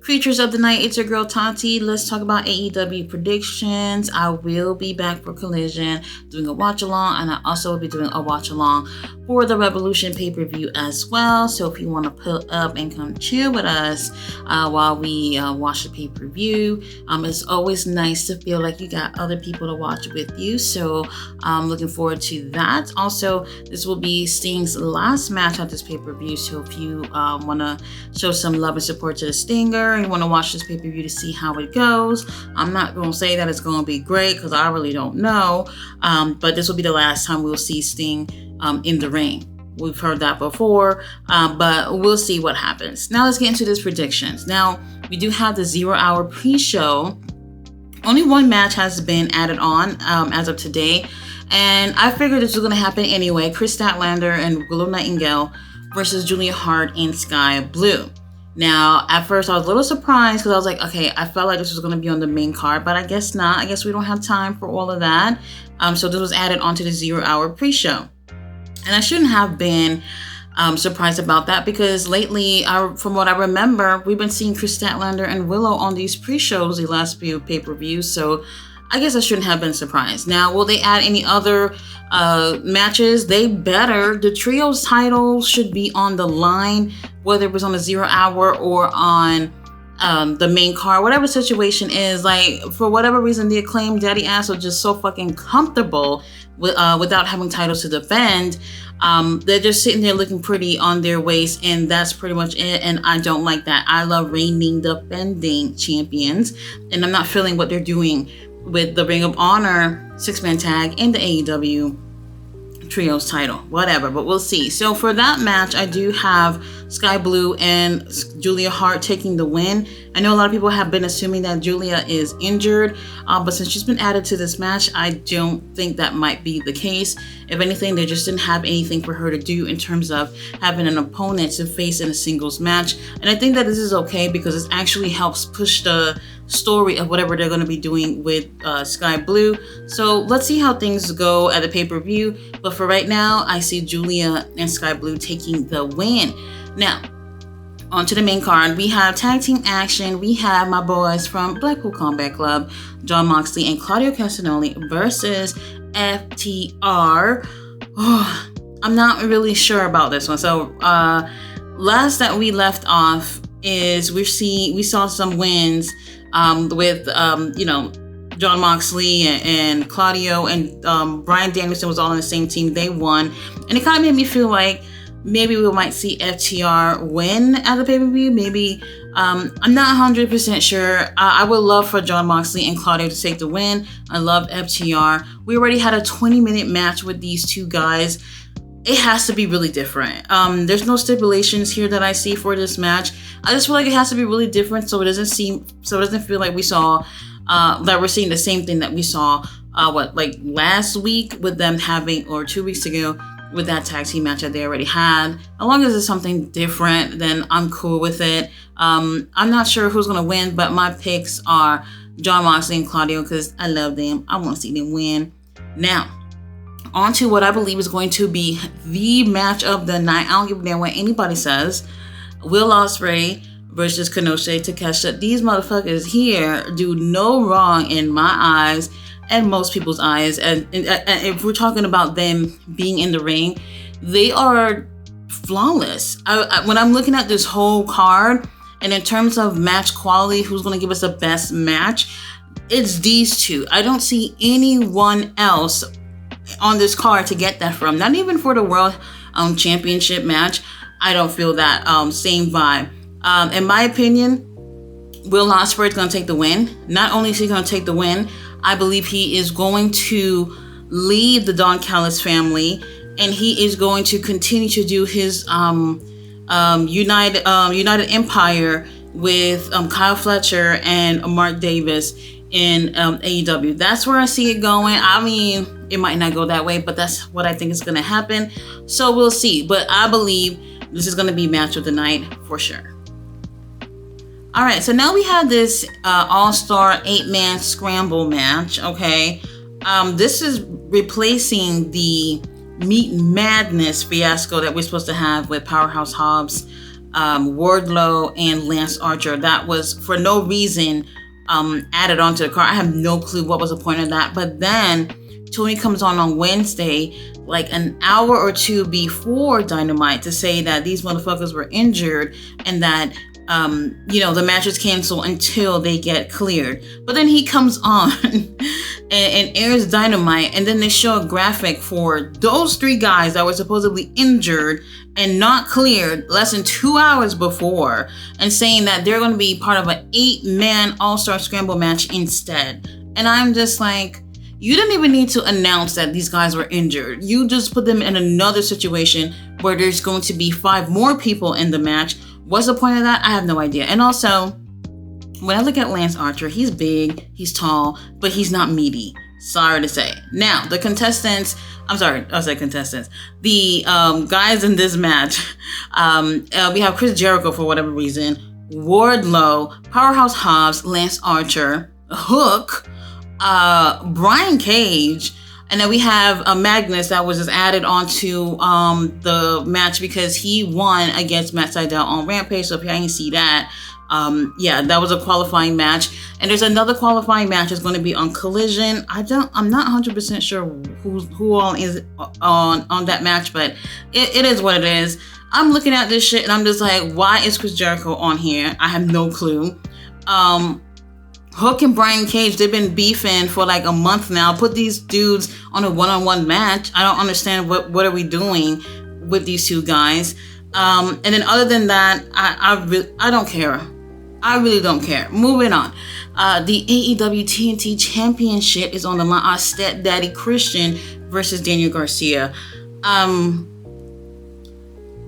Creatures of the night, it's your girl Tati. Let's talk about AEW predictions. I will be back for Collision doing a watch along, and I also will be doing a watch along for the Revolution pay-per-view as well. So if you want to pull up and come chill with us while we watch the pay-per-view, it's always nice to feel like you got other people to watch with you. So I'm looking forward to that. Also, this will be Sting's last match at this pay-per-view. So if you want to show some love and support to the Stinger, and you want to watch this pay-per-view to see how it goes, I'm not going to say that it's going to be great because I really don't know, but this will be the last time we'll see Sting in the ring. We've heard that before, but we'll see what happens. Now let's get into this predictions. Now, we do have the 0 hour pre-show. Only one match has been added on as of today, and I figured this was going to happen anyway. Chris Statlander and Willow Nightingale versus Julia Hart and Sky Blue. Now, at first, I was a little surprised because I was like, okay, I felt like this was going to be on the main card, but I guess not. I guess we don't have time for all of that. So this was added onto the 0 hour pre-show. And I shouldn't have been surprised about that because lately, from what I remember, we've been seeing Chris Statlander and Willow on these pre-shows the last few pay-per-views. So I guess I shouldn't have been surprised. Now, will they add any other matches? They better. The trios title should be on the line, whether it was on the 0 hour or on the main card, whatever situation is. Like, for whatever reason, the Acclaimed Daddy Ass are just so fucking comfortable without having titles to defend. They're just sitting there looking pretty on their waist, and that's pretty much it. And I don't like that. I love reigning, defending champions, and I'm not feeling what they're doing with the Ring of Honor 6-man tag and the AEW trios title, whatever, but we'll see. So for that match, I do have Sky Blue and Julia Hart taking the win. I know a lot of people have been assuming that Julia is injured, but since she's been added to this match, I don't think that might be the case. If anything, they just didn't have anything for her to do in terms of having an opponent to face in a singles match. And I think that this is okay because it actually helps push the story of whatever they're going to be doing with Sky Blue. So let's see how things go at the pay-per-view. But for right now, I see Julia and Sky Blue taking the win. Now, on to the main card. We have tag team action. We have my boys from Blackpool Combat Club, Jon Moxley and Claudio Castagnoli versus FTR. Oh, I'm not really sure about this one. So last that we left off is we saw some wins with Jon Moxley and Claudio and Bryan Danielson was all on the same team. They won, and it kind of made me feel like maybe we might see FTR win at the pay-per-view. Maybe I'm not 100% sure. I would love for Jon Moxley and Claudio to take the win. I love FTR. We already had a 20-minute match with these two guys. It has to be really different. There's no stipulations here that I see for this match. I just feel like it has to be really different so it doesn't feel like we saw that we're seeing the same thing that we saw last week with them having, or 2 weeks ago with that tag team match that they already had. As long as it's something different, then I'm cool with it. I'm not sure who's gonna win, but my picks are Jon Moxley and Claudio because I love them. I want to see them win. Now, on to what I believe is going to be the match of the night. I don't give a damn what anybody says. Will Ospreay versus Konosuke Takeshita. These motherfuckers here do no wrong in my eyes and most people's eyes. And if we're talking about them being in the ring, they are flawless. When I'm looking at this whole card, and in terms of match quality, who's going to give us the best match, it's these two. I don't see anyone else on this card to get that from. Not even for the World Championship match. I don't feel that same vibe. In my opinion, Will Ospreay is going to take the win. Not only is he going to take the win, I believe he is going to lead the Don Callis family, and he is going to continue to do his United Empire with Kyle Fletcher and Mark Davis in AEW. That's where I see it going. I mean, it might not go that way, but that's what I think is going to happen. So we'll see. But I believe this is going to be match of the night for sure. All right, so now we have this all-star 8-man scramble match, okay? This is replacing the Meat Madness fiasco that we're supposed to have with Powerhouse Hobbs Wardlow and Lance Archer. That was for no reason added onto the card. I have no clue what was the point of that. But then Tony comes on Wednesday, like an hour or two before Dynamite, to say that these motherfuckers were injured and that the match is canceled until they get cleared. But then he comes on and airs Dynamite, and then they show a graphic for those 3 guys that were supposedly injured and not cleared less than 2 hours before, and saying that they're going to be part of an 8-man All-Star Scramble match instead. And I'm just like, you didn't even need to announce that these guys were injured. You just put them in another situation where there's going to be 5 more people in the match. What's the point of that? I have no idea. And also, when I look at Lance Archer, he's big, he's tall, but he's not meaty. Sorry to say. Now, the contestants, the guys in this match, we have Chris Jericho for whatever reason, Wardlow, Powerhouse Hobbs, Lance Archer, Hook, Brian Cage, and then we have Magnus that was just added onto the match because he won against Matt Sydal on Rampage. So if you didn't see that, that was a qualifying match. And there's another qualifying match that's going to be on Collision. I'm not 100% sure who all is on that match, but it is what it is. I'm looking at this shit and I'm just like, why is Chris Jericho on here? I have no clue. Hook and Brian Cage, they've been beefing for like a month now. Put these dudes on a one-on-one match. I don't understand what are we doing with these 2 guys. And then other than that, I don't care. I really don't care. Moving on. The AEW TNT Championship is on the line. Our stepdaddy Christian versus Daniel Garcia.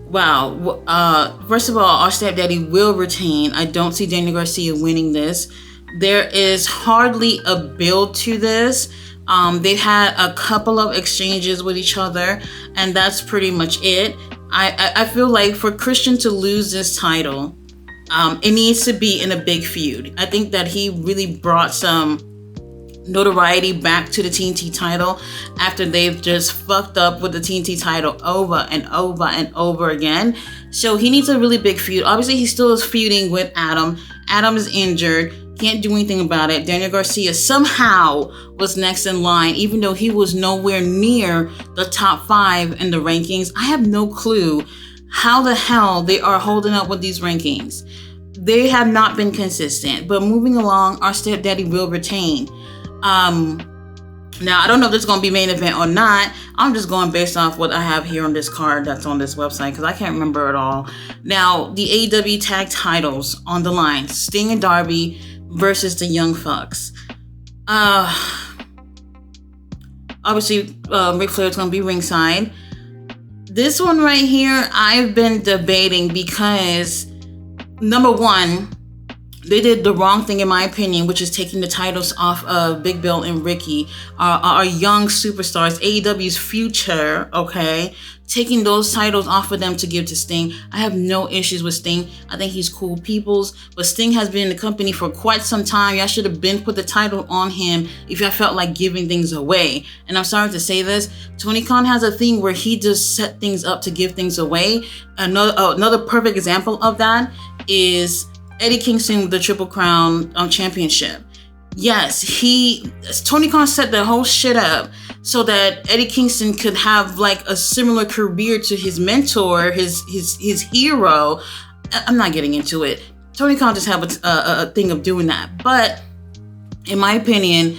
Wow. First of all, our stepdaddy will retain. I don't see Daniel Garcia winning this. There is hardly a build to this. They've had a couple of exchanges with each other, and that's pretty much it. I feel like for Christian to lose this title, it needs to be in a big feud. I think that he really brought some notoriety back to the TNT title after they've just fucked up with the TNT title over and over and over again. So he needs a really big feud. Obviously, he still is feuding with Adam. Adam is injured. Can't do anything about it. Daniel Garcia somehow was next in line, even though he was nowhere near the top 5 in the rankings. I have no clue how the hell they are holding up with these rankings. They have not been consistent. But moving along, our stepdaddy will retain. Now, I don't know if this is going to be main event or not. I'm just going based off what I have here on this card that's on this website because I can't remember it all. Now, the AEW tag titles on the line. Sting and Darby versus the Young Bucks. Obviously, Ric Flair is going to be ringside. This one right here, I've been debating because, number one, they did the wrong thing in my opinion, which is taking the titles off of Big Bill and Ricky, our young superstars, AEW's future, okay? Taking those titles off of them to give to Sting. I have no issues with Sting. I think he's cool peoples, but Sting has been in the company for quite some time. Y'all should have been put the title on him if y'all felt like giving things away. And I'm sorry to say this, Tony Khan has a thing where he just set things up to give things away. Another perfect example of that is Eddie Kingston with the Triple Crown Championship. Yes, Tony Khan set the whole shit up so that Eddie Kingston could have like a similar career to his mentor, his hero. I'm not getting into it. Tony Khan just have a thing of doing that. But in my opinion,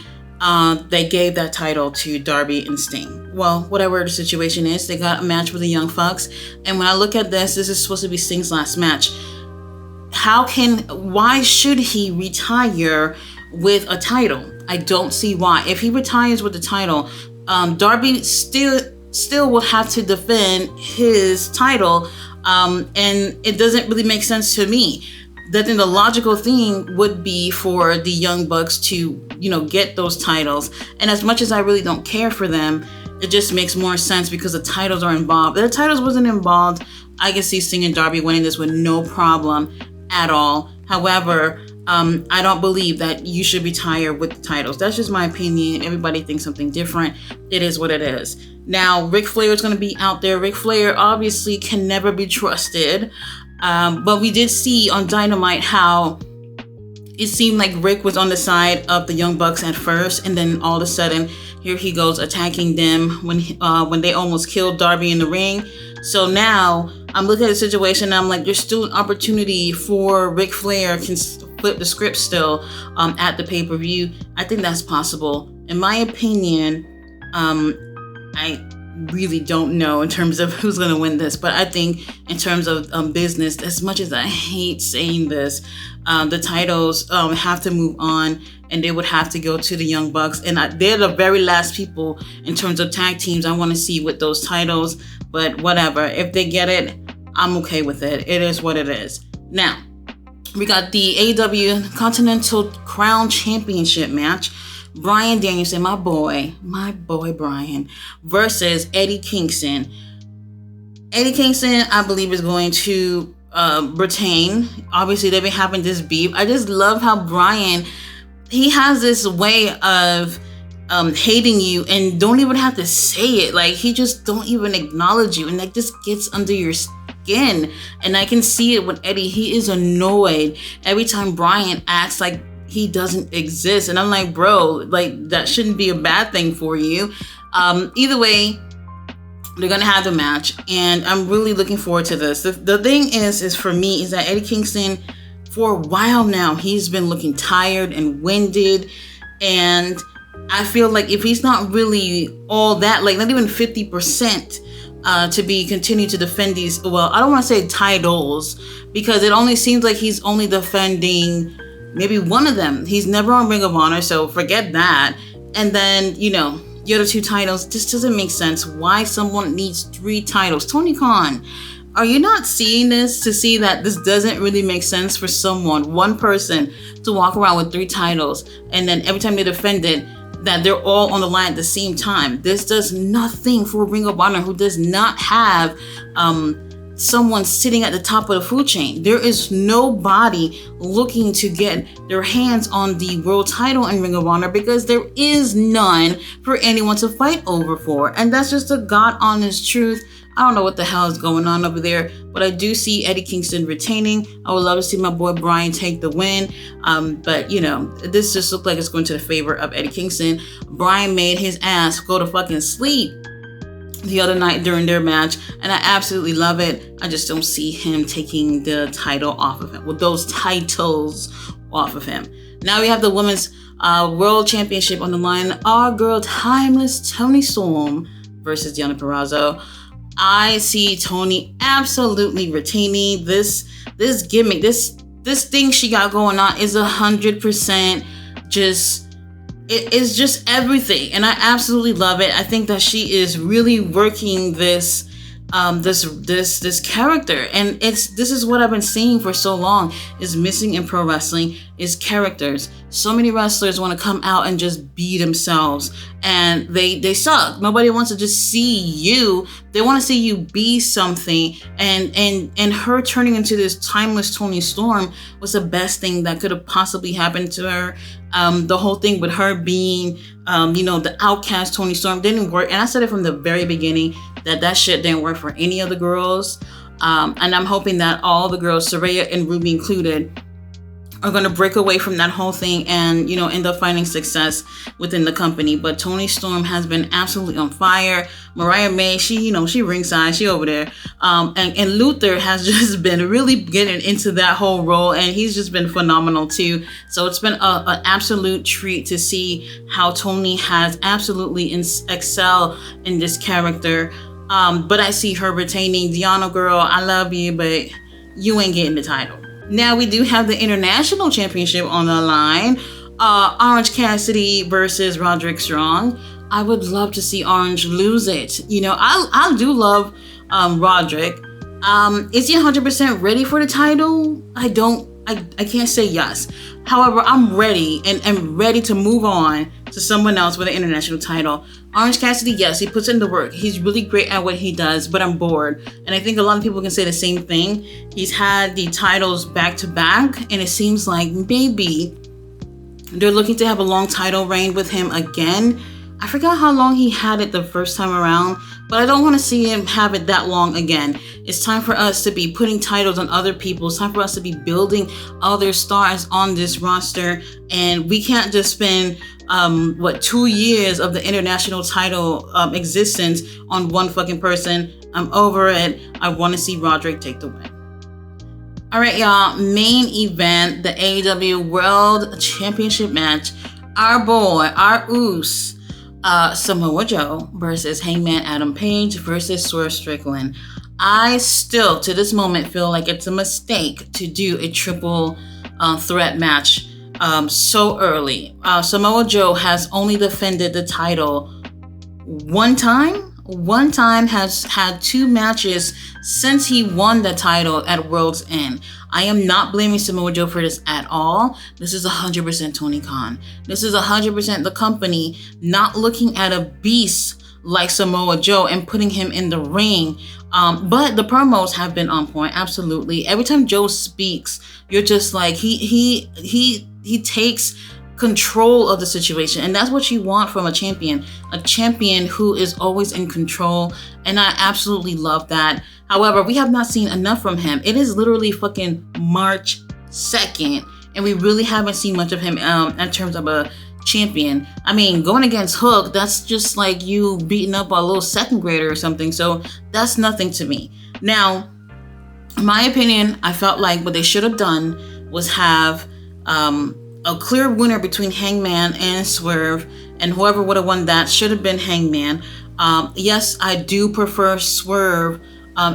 they gave that title to Darby and Sting. Well, whatever the situation is, they got a match with the Young Bucks. And when I look at this is supposed to be Sting's last match. Why should he retire with a title? I don't see why. If he retires with the title, Darby still will have to defend his title, and it doesn't really make sense to me. Then the logical thing would be for the Young Bucks to, get those titles. And as much as I really don't care for them, it just makes more sense because the titles are involved. If the titles wasn't involved, I can see Sting and Darby winning this with no problem at all. However, I don't believe that you should retire with the titles. That's just my opinion. Everybody thinks something different. It is what it is. Now, Ric Flair is going to be out there. Ric Flair obviously can never be trusted. But we did see on Dynamite how it seemed like Rick was on the side of the Young Bucks at first, and then all of a sudden, here he goes attacking them when they almost killed Darby in the ring. So now I'm looking at the situation and I'm like, there's still an opportunity for Ric Flair can flip the script still at the pay-per-view. I think that's possible. In my opinion, I really don't know in terms of who's going to win this, but I think in terms of business, as much as I hate saying this, the titles have to move on, and they would have to go to the Young Bucks, and they're the very last people in terms of tag teams I want to see with those titles. But whatever, if they get it, I'm okay with it. It is what it is. Now we got the AEW Continental Crown Championship match. Bryan Danielson, my boy Bryan, versus Eddie Kingston. Eddie Kingston, I believe, is going to retain. Obviously, they've been having this beef. I just love how Bryan, he has this way of hating you and don't even have to say it. Like, he just don't even acknowledge you, and that just gets under your skin. And I can see it with Eddie. He is annoyed every time Bryan acts like he doesn't exist, and I'm like, bro, like, that shouldn't be a bad thing for you. Either way, they're gonna have the match, and I'm really looking forward to this. The thing is for me, is that Eddie Kingston, for a while now, he's been looking tired and winded, and I feel like if he's not really all that, like not even 50% to be continue to defend these, well, I don't want to say titles, because it only seems like he's only defending maybe one of them. He's never on Ring of Honor, so forget that. And then, the other two titles just doesn't make sense. Why someone needs 3 titles? Tony Khan, are you not seeing this to see that this doesn't really make sense for one person to walk around with 3 titles, and then every time they defend it, that they're all on the line at the same time? This does nothing for Ring of Honor, who does not have someone sitting at the top of the food chain. There is nobody looking to get their hands on the world title in Ring of Honor, because there is none for anyone to fight over for. And that's just a God honest truth. I don't know what the hell is going on over there, but I do see Eddie Kingston retaining. I would love to see my boy Bryan take the win. But this just looked like it's going to the favor of Eddie Kingston. Bryan made his ass go to fucking sleep the other night during their match, and I absolutely love it. I just don't see him taking the title off of him, with those titles off of him. Now we have the Women's World Championship on the line. Our girl Timeless Toni Storm versus Deonna Purrazzo. I see Toni absolutely retaining this gimmick. This thing she got going on is 100% just, it is just everything, and I absolutely love it. I think that she is really working this character, and this is what I've been seeing for so long is missing in pro wrestling is characters. So many wrestlers want to come out and just be themselves, and they suck. Nobody wants to just see you. They want to see you be something, and her turning into this timeless Toni Storm was the best thing that could have possibly happened to her. The whole thing with her being the outcast Toni Storm didn't work, and I said it from the very beginning that shit didn't work for any of the girls, and I'm hoping that all the girls, Saraya and Ruby included, are going to break away from that whole thing and end up finding success within the company. But Toni Storm has been absolutely on fire. Mariah May, she ringside, she over there, and Luther has just been really getting into that whole role, and he's just been phenomenal too. So it's been an absolute treat to see how Toni has absolutely excelled in this character. But I see her retaining. Deonna, girl, I love you, but you ain't getting the title. Now we do have the International Championship on the line. Orange Cassidy versus Roderick Strong. I would love to see Orange lose it. I do love Roderick. Is he 100% ready for the title? I can't say yes. However, I'm ready and ready to move on to someone else with an international title. Orange Cassidy, yes, he puts in the work. He's really great at what he does, but I'm bored. And I think a lot of people can say the same thing. He's had the titles back to back, and it seems like maybe they're looking to have a long title reign with him again. I forgot how long he had it the first time around, but I don't want to see him have it that long again. It's time for us to be putting titles on other people. It's time for us to be building other stars on this roster. And we can't just spend 2 years of the international title existence on one fucking person. I'm over it. I want to see Roderick take the win. All right, y'all. Main event, the AEW World Championship match. Our boy, our Oos, Samoa Joe versus Hangman Adam Page versus Swerve Strickland. I still, to this moment, feel like it's a mistake to do a triple threat match so early. Samoa Joe has only defended the title one time. One time, has had 2 matches since he won the title at World's End. I am not blaming Samoa Joe for this at all. This is 100% Tony Khan. This is 100% the company not looking at a beast like Samoa Joe and putting him in the ring. But the promos have been on point, absolutely. Every time Joe speaks, you're just like, he takes control of the situation, and that's what you want from a champion who is always in control, and I absolutely love that. However, we have not seen enough from him. It is literally fucking March 2nd, and we really haven't seen much of him in terms of a champion. I mean, going against Hook, that's just like you beating up a little 2nd grader or something, so that's nothing to me. Now, in my opinion, I felt like what they should have done was have a clear winner between Hangman and Swerve, and whoever would have won that should have been Hangman. Yes, I do prefer Swerve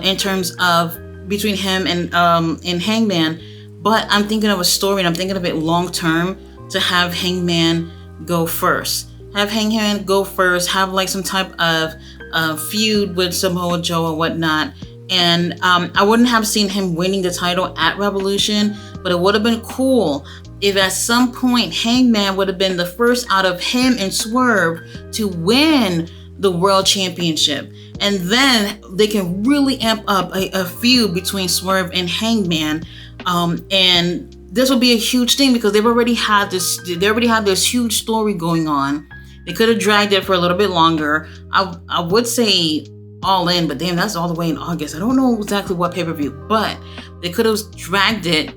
in terms of between him and Hangman, but I'm thinking of a story and I'm thinking of it long term to have Hangman go first. Have Hangman go first, have like some type of feud with Samoa Joe or whatnot. And I wouldn't have seen him winning the title at Revolution, but it would have been cool if at some point Hangman would have been the first out of him and Swerve to win the World Championship. And then they can really amp up a feud between Swerve and Hangman. And this will be a huge thing because they already had this huge story going on. They could have dragged it for a little bit longer. I would say All In, but damn, that's all the way in August. I don't know exactly what pay-per-view, but they could have dragged it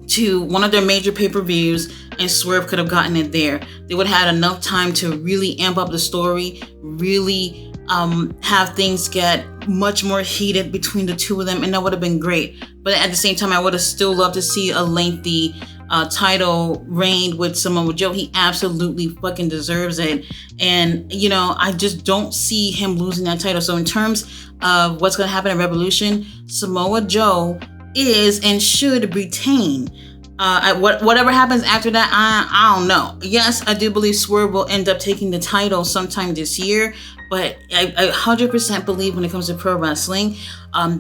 to one of their major pay-per-views and Swerve could have gotten it there. They would have had enough time to really amp up the story, really have things get much more heated between the two of them, and that would have been great. But at the same time, I would have still loved to see a lengthy title reign with Samoa Joe. He absolutely fucking deserves it. And, you know, I just don't see him losing that title. So in terms of what's going to happen at Revolution, Samoa Joe is and should retain. Whatever happens after that, I don't know. Yes, I do believe Swerve will end up taking the title sometime this year, but I 100% believe when it comes to pro wrestling,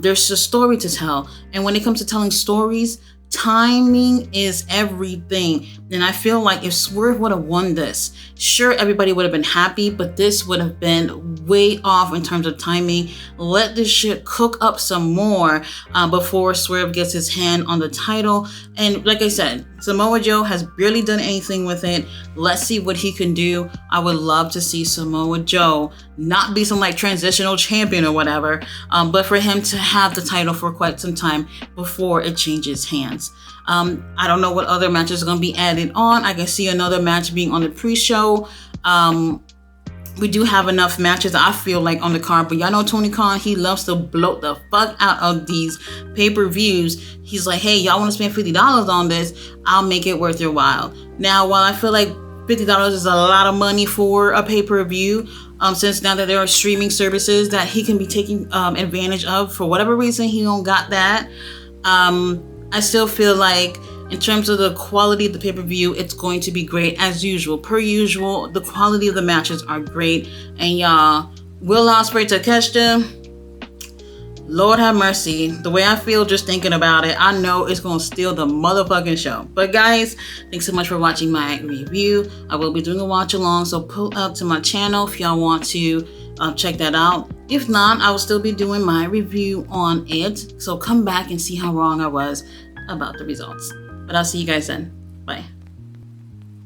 there's a story to tell. And when it comes to telling stories, timing is everything. And I feel like if Swerve would have won this, sure, everybody would have been happy, but this would have been way off in terms of timing. Let this shit cook up some more before Swerve gets his hand on the title. And like I said, Samoa Joe has barely done anything with it. Let's see what he can do. I would love to see Samoa Joe not be some like transitional champion or whatever, but for him to have the title for quite some time before it changes hands. I don't know what other matches are going to be added on. I can see another match being on the pre-show. We do have enough matches, I feel like, on the card, but y'all know Tony Khan, he loves to bloat the fuck out of these pay-per-views. He's like, hey, y'all want to spend $50 on this? I'll make it worth your while. Now, while I feel like $50 is a lot of money for a pay-per-view, since now that there are streaming services that he can be taking advantage of, for whatever reason, he don't got that. I still feel like in terms of the quality of the pay-per-view, it's going to be great as usual. Per usual, the quality of the matches are great. And y'all, Will Ospreay Takeshita, Lord have mercy. The way I feel just thinking about it, I know it's going to steal the motherfucking show. But guys, thanks so much for watching my review. I will be doing a watch along, so pull up to my channel if y'all want to check that out. If not, I will still be doing my review on it. So come back and see how wrong I was about the results. But I'll see you guys then. Bye.